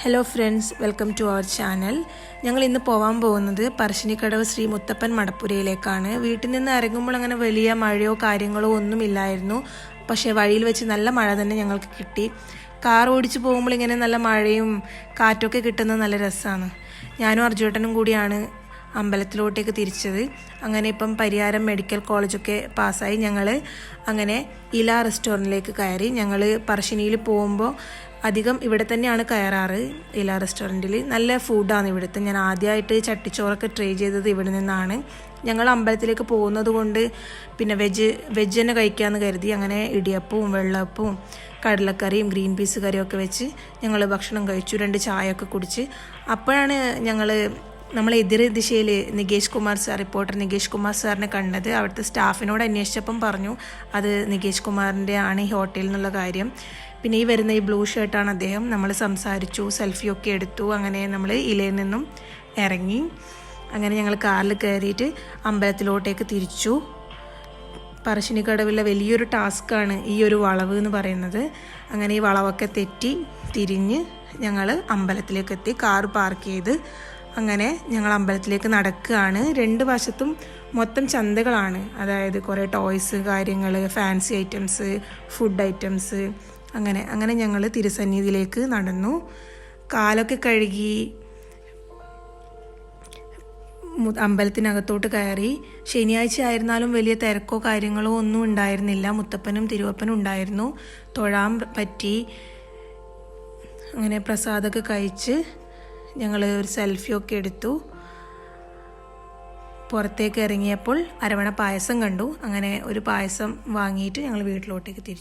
Hello friends, welcome to our channel. ഞങ്ങൾ ഇന്ന് പോകാൻ പോകുന്നത് പറശ്ശിനിക്കടവ് ശ്രീ മുത്തപ്പൻ മടപ്പുരയിലേക്കാണ്. വീട്ടിൽ നിന്ന് ഇറങ്ങുമ്പോൾ അങ്ങനെ വലിയ മഴയോ കാര്യങ്ങളോ ഒന്നുമില്ലായിരുന്നു. പക്ഷേ വഴിയിൽ വെച്ച് നല്ല മഴ തന്നെ ഞങ്ങൾക്ക് കിട്ടി. കാർ ഓടിച്ച് പോകുമ്പോൾ ഇങ്ങനെ നല്ല മഴയും കാറ്റൊക്കെ കിട്ടുന്നത് നല്ല രസമാണ്. ഞാനും അർജുവേട്ടനും കൂടിയാണ് അമ്പലത്തിലോട്ടേക്ക് തിരിച്ചത്. അങ്ങനെ ഇപ്പം പരിയാരം മെഡിക്കൽ കോളേജൊക്കെ പാസ്സായി ഞങ്ങൾ അങ്ങനെ ഇല റെസ്റ്റോറൻറ്റിലേക്ക് കയറി. ഞങ്ങൾ പറശ്ശിനിയിൽ പോകുമ്പോൾ അധികം ഇവിടെ തന്നെയാണ് കയറാറ്. ഇല റെസ്റ്റോറൻറ്റിൽ നല്ല ഫുഡാണ് ഇവിടുത്തെ. ഞാൻ ആദ്യമായിട്ട് ചട്ടിച്ചോറൊക്കെ ട്രൈ ചെയ്തത് ഇവിടെ നിന്നാണ്. ഞങ്ങൾ അമ്പലത്തിലേക്ക് പോകുന്നത് കൊണ്ട് പിന്നെ വെജ് തന്നെ കഴിക്കാമെന്ന് കരുതി. അങ്ങനെ ഇടിയപ്പവും വെള്ളപ്പവും കടലക്കറിയും ഗ്രീൻ പീസ് കറിയൊക്കെ വെച്ച് ഞങ്ങൾ ഭക്ഷണം കഴിച്ചു. 2 ചായയൊക്കെ കുടിച്ച് അപ്പോഴാണ് നമ്മളെ എതിർ ദിശയിൽ റിപ്പോർട്ടർ നികേഷ് കുമാർ സാറിനെ കണ്ടത്. അവിടുത്തെ സ്റ്റാഫിനോട് അന്വേഷിച്ചപ്പം പറഞ്ഞു അത് നികേഷ് കുമാറിൻ്റെ ആണ് ഈ ഹോട്ടലിൽ എന്നുള്ള കാര്യം. പിന്നെ ഈ വരുന്ന ഈ ബ്ലൂ ഷർട്ടാണ് അദ്ദേഹം. നമ്മൾ സംസാരിച്ചു, സെൽഫിയൊക്കെ എടുത്തു. അങ്ങനെ നമ്മൾ ഇലയിൽ നിന്നും ഇറങ്ങി. അങ്ങനെ ഞങ്ങൾ കാറിൽ കയറിയിട്ട് അമ്പലത്തിലോട്ടേക്ക് തിരിച്ചു. പറശ്ശിനിക്കടവിലെ വലിയൊരു ടാസ്ക്കാണ് ഈ ഒരു വളവ് എന്ന് പറയുന്നത്. അങ്ങനെ ഈ വളവൊക്കെ തെറ്റി തിരിഞ്ഞ് ഞങ്ങൾ അമ്പലത്തിലേക്ക് എത്തി. കാർ പാർക്ക് ചെയ്ത് അങ്ങനെ ഞങ്ങൾ അമ്പലത്തിലേക്ക് നടക്കുകയാണ്. 2 വശത്തും മൊത്തം ചന്തകളാണ്. അതായത് കുറേ ടോയ്സ് കാര്യങ്ങൾ, ഫാൻസി ഐറ്റംസ്, ഫുഡ് ഐറ്റംസ്, അങ്ങനെ ഞങ്ങൾ തിരുസന്നിധിയിലേക്ക് നടന്നു. കാലൊക്കെ കഴുകി അമ്പലത്തിനകത്തോട്ട് കയറി. ശനിയാഴ്ച ആയിരുന്നാലും വലിയ തിരക്കോ കാര്യങ്ങളോ ഒന്നും ഉണ്ടായിരുന്നില്ല. മുത്തപ്പനും തിരുവപ്പനും ഉണ്ടായിരുന്നു. തൊഴാൻ പറ്റി. അങ്ങനെ പ്രസാദമൊക്കെ കഴിച്ച് ഞങ്ങൾ ഒരു സെൽഫിയൊക്കെ എടുത്തു. പുറത്തേക്ക് ഇറങ്ങിയപ്പോൾ അരവണ പായസം കണ്ടു. അങ്ങനെ ഒരു പായസം വാങ്ങിയിട്ട് ഞങ്ങൾ വീട്ടിലോട്ടേക്ക് തിരിച്ചു.